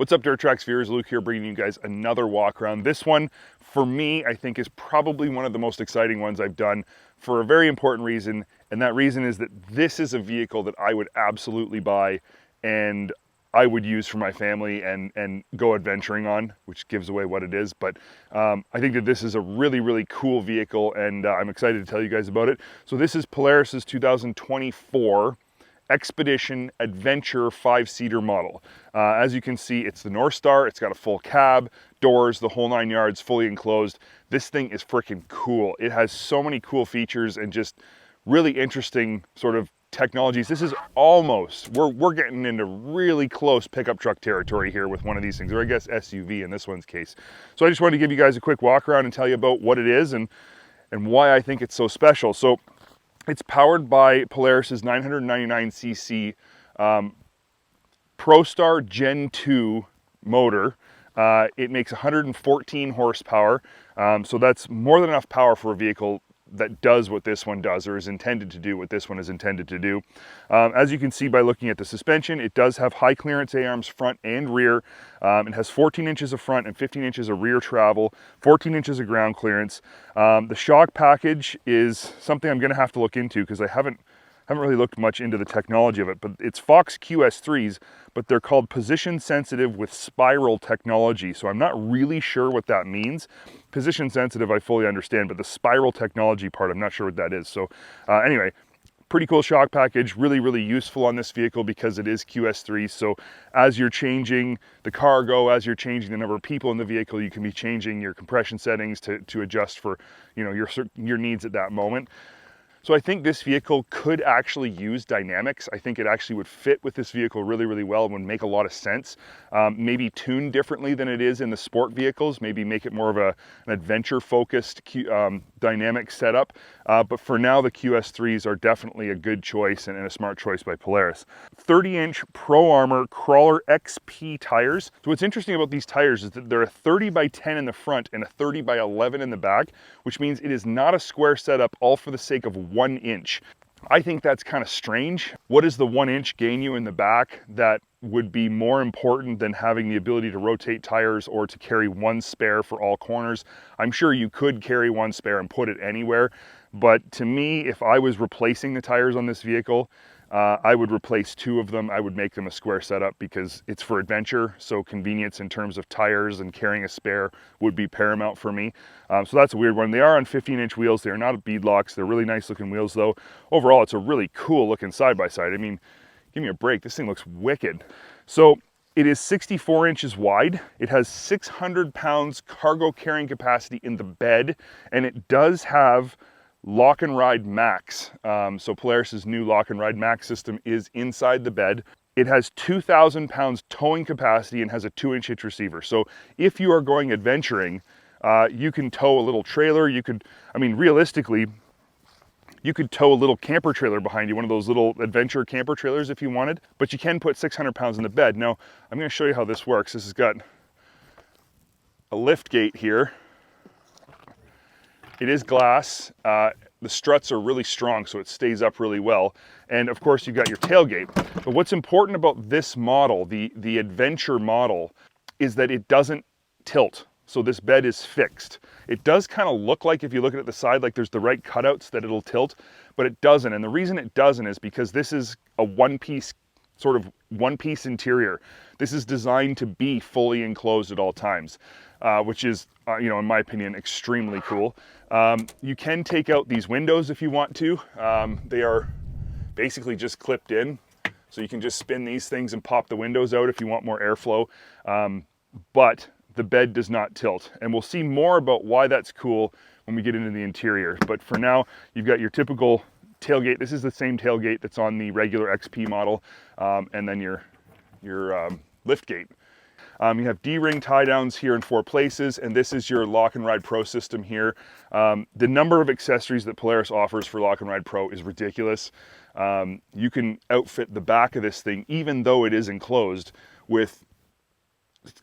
What's up, Dirt Trax viewers? Luke here, bringing you guys another walk around. This one, for me, I think is probably one of the most exciting ones I've done for a very important reason, and that reason is that this is a vehicle that I would absolutely buy and I would use for my family and go adventuring on, which gives away what it is. But I think that this is a really, really cool vehicle, and I'm excited to tell you guys about it. So this is Polaris's 2024 Expedition Adventure 5-seater model. As you can see, it's the NorthStar. It's got a full cab, doors, the whole 9 yards, fully enclosed. This thing is freaking cool. It has so many cool features and just really interesting sort of technologies. This is almost, we're getting into really close pickup truck territory here with one of these things, or I guess SUV in this one's case. So I just wanted to give you guys a quick walk around and tell you about what it is and why I think it's so special. So it's powered by Polaris's 999cc ProStar Gen 2 motor. It makes 114 horsepower, so that's more than enough power for a vehicle that does what this one does, or is intended to do what this one is intended to do. As you can see by looking at the suspension, it does have high clearance A-arms front and rear. It has 14 inches of front and 15 inches of rear travel, 14 inches of ground clearance. The shock package is something I'm going to have to look into because I haven't really looked much into the technology of it, but it's Fox QS3s, but they're called position sensitive with spiral technology. So I'm not really sure what that means. Position sensitive, I fully understand, but the spiral technology part, I'm not sure what that is. So anyway, pretty cool shock package, really, really useful on this vehicle because it is QS3. So as you're changing the cargo, as you're changing the number of people in the vehicle, you can be changing your compression settings to adjust for, you know, your needs at that moment. So I think this vehicle could actually use dynamics. I think it actually would fit with this vehicle really, really well and would make a lot of sense. Maybe tuned differently than it is in the sport vehicles, maybe make it more of an adventure-focused dynamic setup. But for now, the QS3s are definitely a good choice and a smart choice by Polaris. 30-inch Pro Armor Crawler XP tires. So what's interesting about these tires is that they're a 30 by 10 in the front and a 30 by 11 in the back, which means it is not a square setup all for the sake of 1 inch. I think that's kind of strange. What does the 1 inch gain you in the back that would be more important than having the ability to rotate tires or to carry one spare for all corners? I'm sure you could carry one spare and put it anywhere, but to me, if I was replacing the tires on this vehicle, I would replace 2 of them. I would make them a square setup because it's for adventure, so convenience in terms of tires and carrying a spare would be paramount for me. So that's a weird one. They are on 15-inch wheels. They're not beadlocks. They're really nice looking wheels though. Overall, it's a really cool looking side-by-side. I mean, give me a break. This thing looks wicked. So it is 64 inches wide. It has 600 pounds cargo carrying capacity in the bed, and it does have Lock and Ride Max. So Polaris's new Lock and Ride Max system is inside the bed. It has 2,000 pounds towing capacity and has a 2-inch hitch receiver. So if you are going adventuring, you can tow a little trailer. You could, I mean, realistically, you could tow a little camper trailer behind you, one of those little adventure camper trailers if you wanted, but you can put 600 pounds in the bed. Now, I'm going to show you how this works. This has got a lift gate here. It is glass. The struts are really strong, so it stays up really well. And of course, you've got your tailgate. But what's important about this model, the adventure model, is that it doesn't tilt. So this bed is fixed. It does kind of look like, if you look at the side, like there's the right cutouts that it'll tilt, but it doesn't. And the reason it doesn't is because this is a one-piece interior. This is designed to be fully enclosed at all times, which is, you know, in my opinion, extremely cool. You can take out these windows if you want to. They are basically just clipped in, so you can just spin these things and pop the windows out if you want more airflow. But the bed does not tilt, and we'll see more about why that's cool when we get into the interior. But for now, you've got your typical tailgate. This is the same tailgate that's on the regular XP model, and then your lift gate. You have D-ring tie downs here in 4 places, and this is your Lock and Ride Pro system here. The number of accessories that Polaris offers for Lock and Ride Pro is ridiculous. You can outfit the back of this thing, even though it is enclosed, with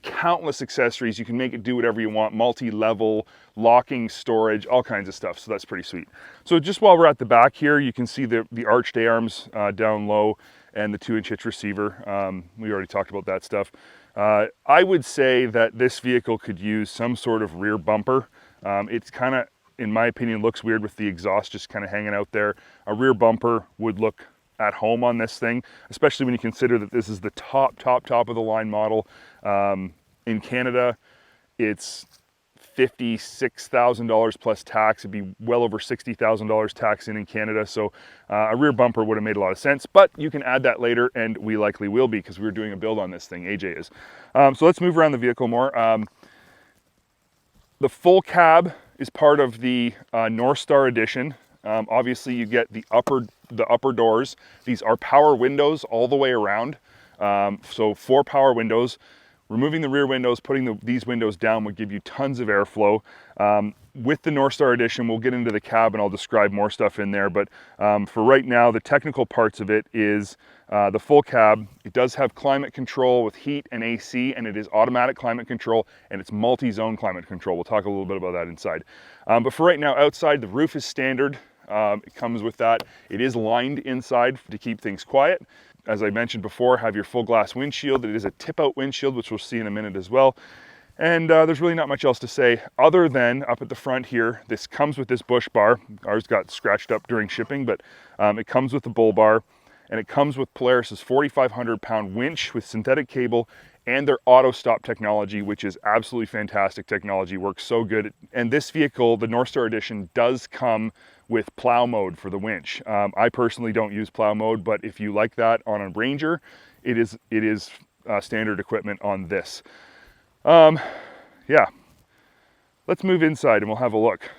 countless accessories. You can make it do whatever you want, multi-level, locking, storage, all kinds of stuff. So that's pretty sweet. So just while we're at the back here, you can see the arched A-arms down low and the 2-inch hitch receiver. We already talked about that stuff. I would say that this vehicle could use some sort of rear bumper. It's kind of, in my opinion, looks weird with the exhaust just kind of hanging out there. A rear bumper would look at home on this thing, especially when you consider that this is the top of the line model. In Canada, it's $56,000 plus tax. It'd be well over $60,000 tax in Canada. So a rear bumper would have made a lot of sense, but you can add that later, and we likely will be because we're doing a build on this thing, AJ is. So let's move around the vehicle more. The full cab is part of the NorthStar Edition. Obviously you get the upper doors. These are power windows all the way around. So 4 power windows. Removing the rear windows, putting these windows down would give you tons of airflow. With the NorthStar Edition, we'll get into the cab and I'll describe more stuff in there. But for right now, the technical parts of it is the full cab. It does have climate control with heat and AC, and it is automatic climate control, and it's multi-zone climate control. We'll talk a little bit about that inside. But for right now, outside, the roof is standard. It comes with that. It is lined inside to keep things quiet. As I mentioned before, have your full glass windshield. It is a tip-out windshield, which we'll see in a minute as well. And there's really not much else to say other than up at the front here, this comes with this bush bar. Ours got scratched up during shipping, but it comes with the bull bar, and it comes with Polaris's 4,500 pound winch with synthetic cable and their auto stop technology, which is absolutely fantastic technology, works so good. And this vehicle, the NorthStar Edition, does come with plow mode for the winch. I personally don't use plow mode, but if you like that on a Ranger, it is standard equipment on this. Yeah, let's move inside and we'll have a look.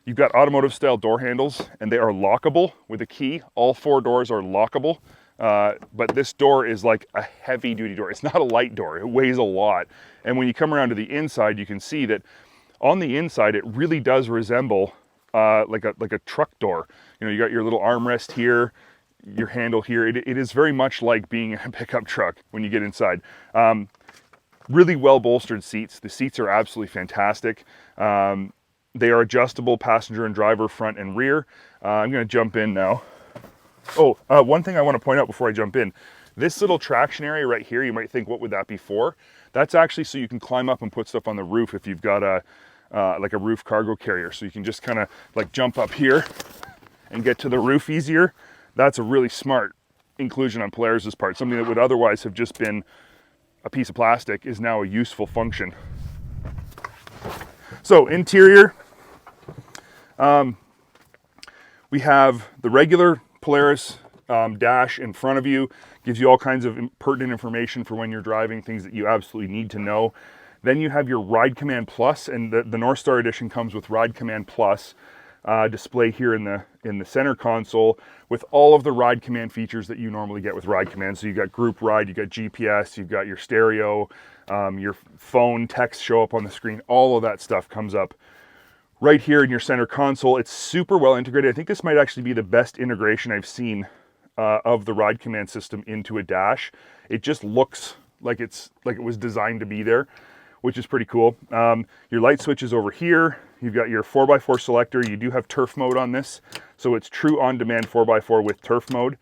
You've got automotive style door handles, and they are lockable with a key. All 4 doors are lockable. But this door is like a heavy duty door. It's not a light door, it weighs a lot. And when you come around to the inside, you can see that on the inside, it really does resemble like a truck door. You know, you got your little armrest here, your handle here. It is very much like being in a pickup truck when you get inside. Really well bolstered seats. The seats are absolutely fantastic. They are adjustable passenger and driver front and rear. I'm gonna jump in now. Oh, one thing I want to point out before I jump in, this little traction area right here, you might think, what would that be for? That's actually so you can climb up and put stuff on the roof if you've got like a roof cargo carrier. So you can just kind of like jump up here and get to the roof easier. That's a really smart inclusion on Polaris's part. Something that would otherwise have just been a piece of plastic is now a useful function. So interior, we have the regular Polaris dash in front of you. Gives you all kinds of pertinent information for when you're driving, things that you absolutely need to know. Then you have your Ride Command Plus, and the NorthStar Edition comes with Ride Command Plus display here in the center console with all of the Ride Command features that you normally get with Ride Command. So you got group ride, you got GPS, you've got your stereo, your phone text show up on the screen. All of that stuff comes up right here in your center console. It's super well integrated. I think this might actually be the best integration I've seen of the Ride Command system into a dash. It just looks like it was designed to be there, which is pretty cool. Your light switch is over here. You've got your 4x4 selector. You do have turf mode on this, so it's true on-demand 4x4 with turf mode.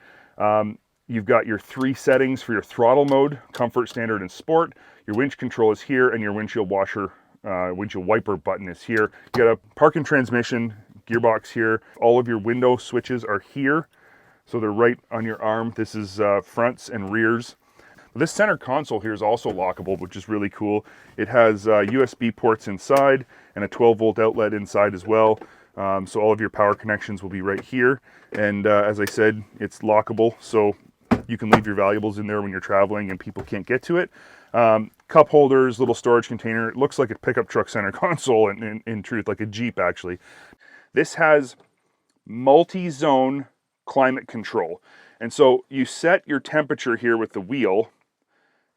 You've got your 3 settings for your throttle mode, comfort, standard, and sport. Your winch control is here, and your windshield wiper button is here. You got a park and transmission gearbox here. All of your window switches are here, so they're right on your arm. This is fronts and rears. This center console here is also lockable, which is really cool. It has USB ports inside and a 12-volt outlet inside as well. So all of your power connections will be right here. And as I said, it's lockable, so you can leave your valuables in there when you're traveling and people can't get to it. Cup holders, little storage container. It looks like a pickup truck center console in truth, like a Jeep actually. This has multi-zone climate control. And so you set your temperature here with the wheel,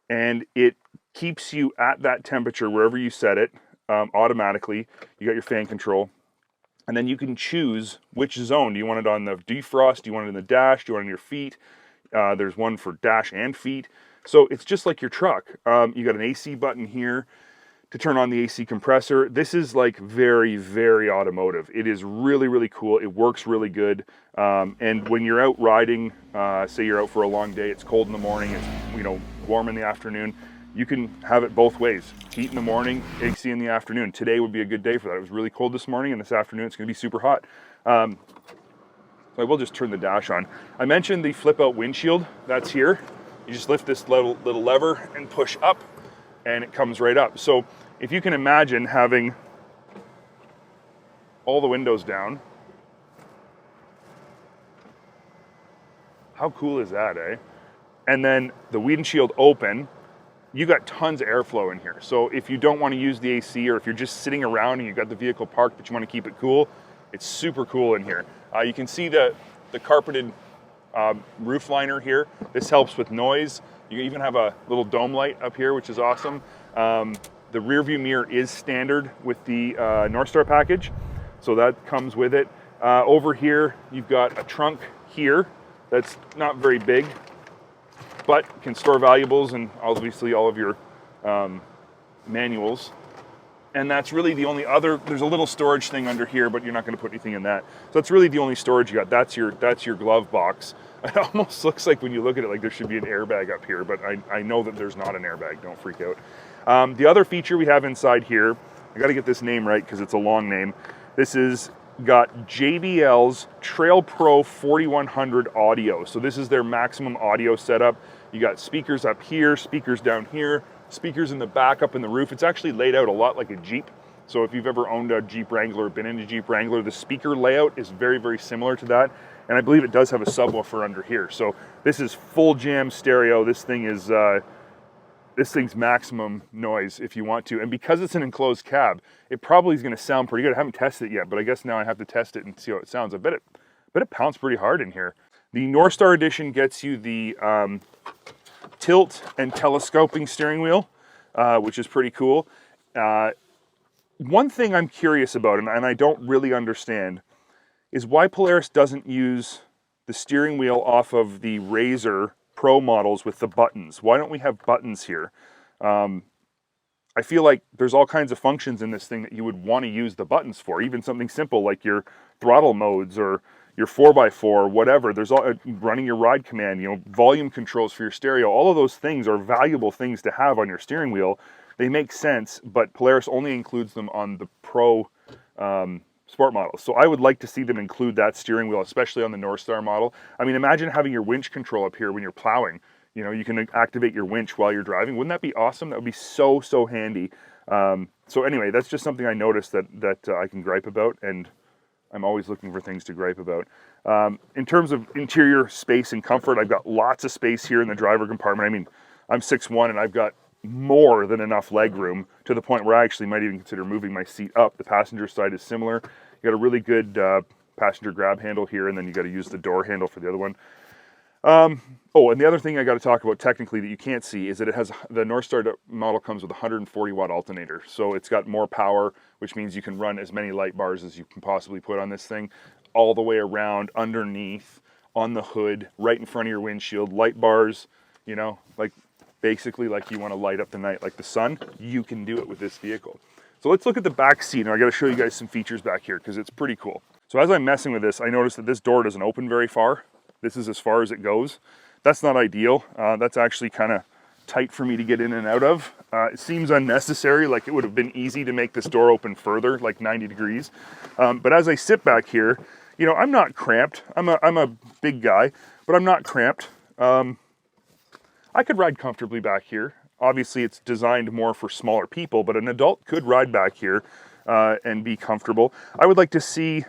and it keeps you at that temperature wherever you set it automatically. You got your fan control, and then you can choose which zone. Do you want it on the defrost? Do you want it in the dash? Do you want it on your feet? There's one for dash and feet. So it's just like your truck. You got an AC button here to turn on the AC compressor. This is like very, very automotive. It is really, really cool. It works really good. And when you're out riding, say you're out for a long day, it's cold in the morning, it's, you know, warm in the afternoon, you can have it both ways. Heat in the morning, AC in the afternoon. Today would be a good day for that. It was really cold this morning, and this afternoon it's gonna be super hot. So I will just turn the dash on. I mentioned the flip out windshield, that's here. You just lift this little lever and push up, and it comes right up. So if you can imagine having all the windows down, how cool is that, eh? And then the windshield open, you got tons of airflow in here. So if you don't want to use the AC, or if you're just sitting around and you got the vehicle parked but you want to keep it cool, it's super cool in here. You can see the carpeted roof liner here. This helps with noise. You even have a little dome light up here, which is awesome. The rear view mirror is standard with the NorthStar package, so that comes with it. Over here, you've got a trunk here that's not very big, but can store valuables and obviously all of your manuals. And that's really the only other, there's a little storage thing under here, but you're not gonna put anything in that. So that's really the only storage you got. That's your glove box. It almost looks like when you look at it like there should be an airbag up here, but I know that there's not an airbag, don't freak out. The other feature we have inside here, I gotta get this name right because it's a long name. This is got JBL's Trail Pro 4100 audio. So this is their maximum audio setup. You got speakers up here, speakers down here, speakers in the back, up in the roof. It's actually laid out a lot like a Jeep. So if you've ever owned a Jeep Wrangler or been in a Jeep Wrangler, the speaker layout is very, very similar to that. And I believe it does have a subwoofer under here. So this is full jam stereo. This thing is, this thing's maximum noise if you want to. And because it's an enclosed cab, it probably is gonna sound pretty good. I haven't tested it yet, but I guess now I have to test it and see how it sounds. I bet it pounds pretty hard in here. The NorthStar Edition gets you the tilt and telescoping steering wheel, which is pretty cool. One thing I'm curious about, and I don't really understand, is why Polaris doesn't use the steering wheel off of the Razor Pro models with the buttons. Why don't we have buttons here? I feel like there's all kinds of functions in this thing that you would want to use the buttons for, even something simple like your throttle modes or your 4x4, whatever. There's all running your ride command, you know, volume controls for your stereo. All of those things are valuable things to have on your steering wheel. They make sense, but Polaris only includes them on the Pro Sport models. So I would like to see them include that steering wheel, especially on the NorthStar model. I mean, imagine having your winch control up here when you're plowing. You know, you can activate your winch while you're driving. Wouldn't that be awesome? That would be so, so handy. So anyway, that's just something I noticed that I can gripe about, and I'm always looking for things to gripe about. In terms of interior space and comfort, I've got lots of space here in the driver compartment. I mean, I'm 6'1", and I've got more than enough leg room to the point where I actually might even consider moving my seat up. The passenger side is similar. You got a really good passenger grab handle here, and then you got to use the door handle for the other one. Oh, and the other thing I got to talk about technically that you can't see is that it has, the NorthStar model comes with a 140 watt alternator. So it's got more power, which means you can run as many light bars as you can possibly put on this thing, all the way around, underneath, on the hood, right in front of your windshield, light bars, you know, like basically like you want to light up the night like the sun. You can do it with this vehicle. So let's look at the back seat, and I got to show you guys some features back here because it's pretty cool. So as I'm messing with this, I noticed that this door doesn't open very far. This is as far as it goes. That's not ideal. That's actually kind of tight for me to get in and out of. It seems unnecessary, like it would have been easy to make this door open further, like 90 degrees. But as I sit back here, you know, I'm not cramped. I'm a big guy, but I'm not cramped. I could ride comfortably back here. Obviously, it's designed more for smaller people, but an adult could ride back here and be comfortable. I would like to see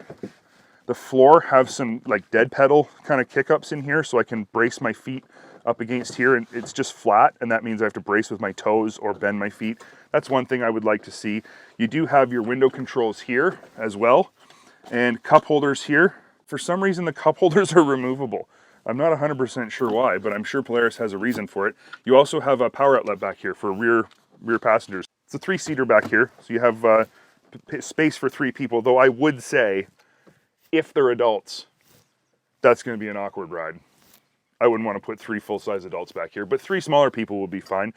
the floor have some like dead pedal kind of kick-ups in here so I can brace my feet up against here, and it's just flat, and that means I have to brace with my toes or bend my feet. That's one thing I would like to see. You do have your window controls here as well, and cup holders here. For some reason, the cup holders are removable. I'm not 100% sure why, but I'm sure Polaris has a reason for it. You also have a power outlet back here for rear passengers. It's a 3-seater back here, so you have space for 3 people, though I would say, if they're adults, that's going to be an awkward ride. I wouldn't want to put 3 full-size adults back here, but 3 smaller people will be fine.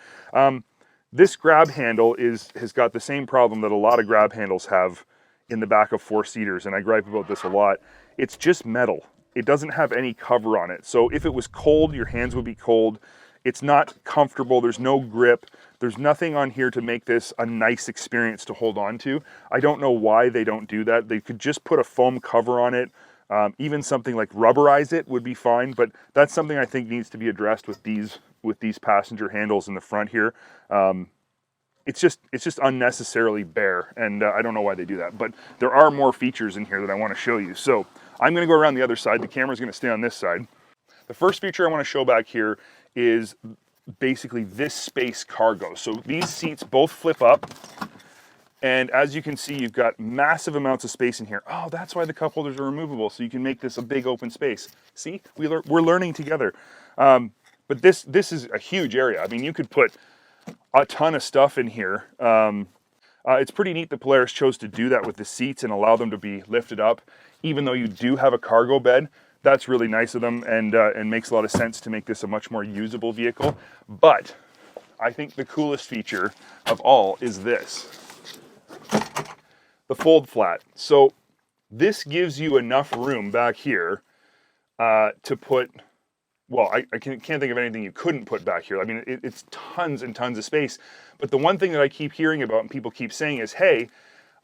This grab handle has got the same problem that a lot of grab handles have in the back of four-seaters, and I gripe about this a lot. It's just metal. It doesn't have any cover on it. So if it was cold, your hands would be cold. It's not comfortable. There's no grip. There's nothing on here to make this a nice experience to hold on to. I don't know why they don't do that. They could just put a foam cover on it. Even something like rubberize it would be fine, but that's something I think needs to be addressed with these passenger handles in the front here. It's just unnecessarily bare, and I don't know why they do that. But there are more features in here that I want to show you. So I'm going to go around the other side. The camera's going to stay on this side. The first feature I want to show back here is basically this space cargo. So these seats both flip up, and as you can see, you've got massive amounts of space in here. Oh, that's why the cup holders are removable, so you can make this a big open space. See, we're learning together. But this is a huge area. I mean, you could put a ton of stuff in here. It's pretty neat that Polaris chose to do that with the seats and allow them to be lifted up, even though you do have a cargo bed. That's really nice of them, and makes a lot of sense to make this a much more usable vehicle. But I think the coolest feature of all is this, the fold flat. So this gives you enough room back here to put, well, I can't think of anything you couldn't put back here. I mean, it's tons and tons of space. But the one thing that I keep hearing about and people keep saying is, hey,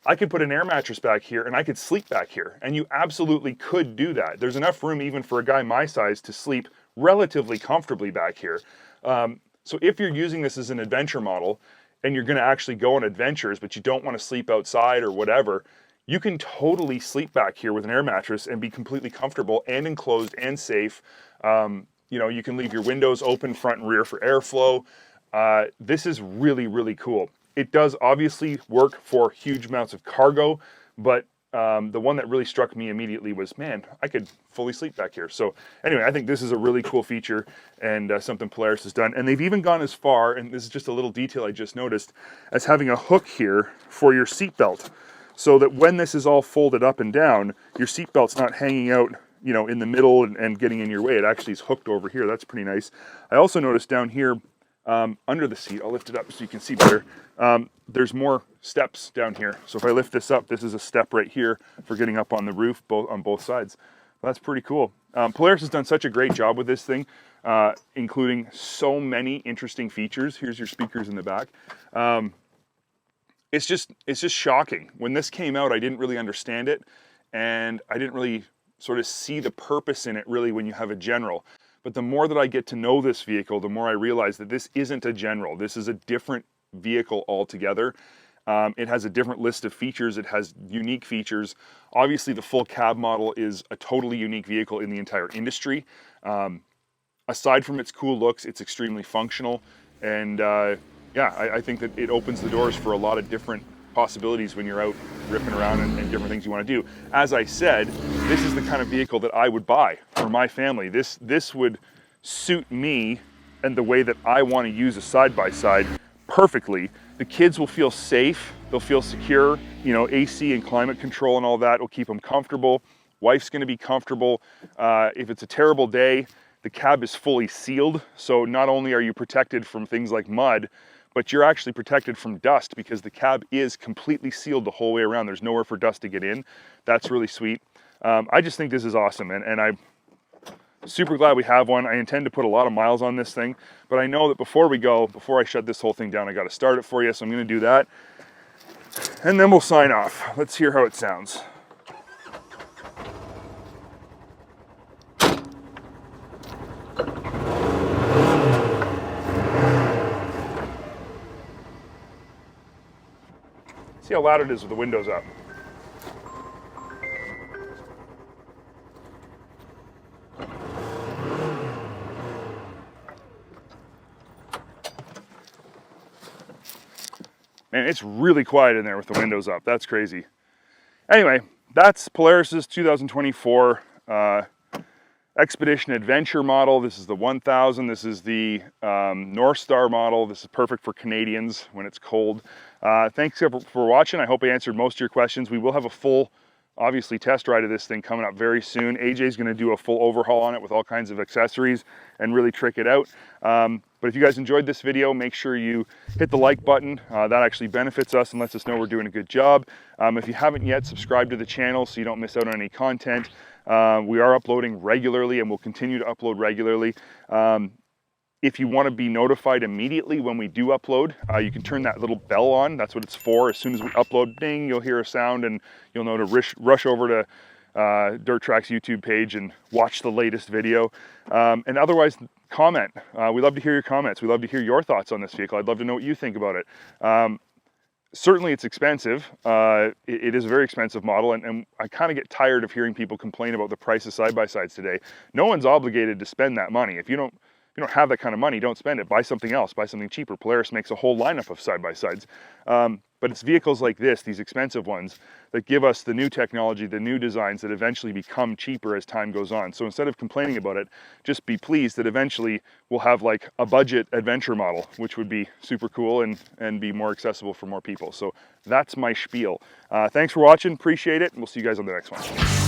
I could put an air mattress back here and I could sleep back here. And you absolutely could do that. There's enough room even for a guy my size to sleep relatively comfortably back here. So if you're using this as an adventure model and you're going to actually go on adventures, but you don't want to sleep outside or whatever, you can totally sleep back here with an air mattress and be completely comfortable and enclosed and safe. You know, you can leave your windows open front and rear for airflow. This is really, really cool. It does obviously work for huge amounts of cargo, but the one that really struck me immediately was, man, I could fully sleep back here. So anyway, I think this is a really cool feature and something Polaris has done. And they've even gone as far, and this is just a little detail I just noticed, as having a hook here for your seatbelt, so that when this is all folded up and down, your seatbelt's not hanging out, you know, in the middle and getting in your way. It actually is hooked over here. That's pretty nice. I also noticed down here, under the seat, I'll lift it up so you can see better, there's more steps down here. So if I lift this up, this is a step right here for getting up on the roof on both sides. Well, that's pretty cool. Polaris has done such a great job with this thing, including so many interesting features. Here's your speakers in the back. It's just shocking. When this came out, I didn't really understand it, and I didn't really sort of see the purpose in it really when you have a General. But the more that I get to know this vehicle, the more I realize that this isn't a General. This is a different vehicle altogether. It has a different list of features. It has unique features. Obviously, the full cab model is a totally unique vehicle in the entire industry. Aside from its cool looks, it's extremely functional. And yeah, I think that it opens the doors for a lot of different possibilities when you're out ripping around and different things you want to do. As I said, this is the kind of vehicle that I would buy for my family. This would suit me and the way that I want to use a side-by-side perfectly. The kids will feel safe, they'll feel secure, you know, AC and climate control and all that will keep them comfortable. Wife's going to be comfortable. If it's a terrible day, the cab is fully sealed, so not only are you protected from things like mud, but you're actually protected from dust because the cab is completely sealed the whole way around. There's nowhere for dust to get in. That's really sweet. I just think this is awesome, and I'm super glad we have one. I intend to put a lot of miles on this thing, but I know that before I shut this whole thing down, I got to start it for you, so I'm going to do that, and then we'll sign off. Let's hear how it sounds. See how loud it is with the windows up. Man, it's really quiet in there with the windows up. That's crazy. Anyway, that's Polaris's 2024 Expedition Adventure model. This is the 1000. This is the NorthStar model. This is perfect for Canadians when it's cold. Thanks for watching. I hope I answered most of your questions. We will have a full, obviously, test ride of this thing coming up very soon. AJ's going to do a full overhaul on it with all kinds of accessories and really trick it out. But But if you guys enjoyed this video, make sure you hit the like button. That actually benefits us and lets us know we're doing a good job. If you haven't yet, subscribe to the channel so you don't miss out on any content. We are uploading regularly and we'll continue to upload regularly. If you want to be notified immediately when we do upload, you can turn that little bell on. That's what it's for. As soon as we upload, ding, you'll hear a sound and you'll know to rush over to Dirt Trax YouTube page and watch the latest video. And otherwise, comment. We love to hear your comments. We love to hear your thoughts on this vehicle. I'd love to know what you think about it. Certainly it's expensive. It is a very expensive model, and I kind of get tired of hearing people complain about the price of side-by-sides today. No one's obligated to spend that money. If you don't have that kind of money, don't spend it. Buy something else, buy something cheaper. Polaris makes a whole lineup of side-by-sides. But it's vehicles like this, these expensive ones, that give us the new technology, the new designs that eventually become cheaper as time goes on. So instead of complaining about it, just be pleased that eventually we'll have like a budget adventure model, which would be super cool and be more accessible for more people. So that's my spiel. Thanks for watching, appreciate it, and we'll see you guys on the next one.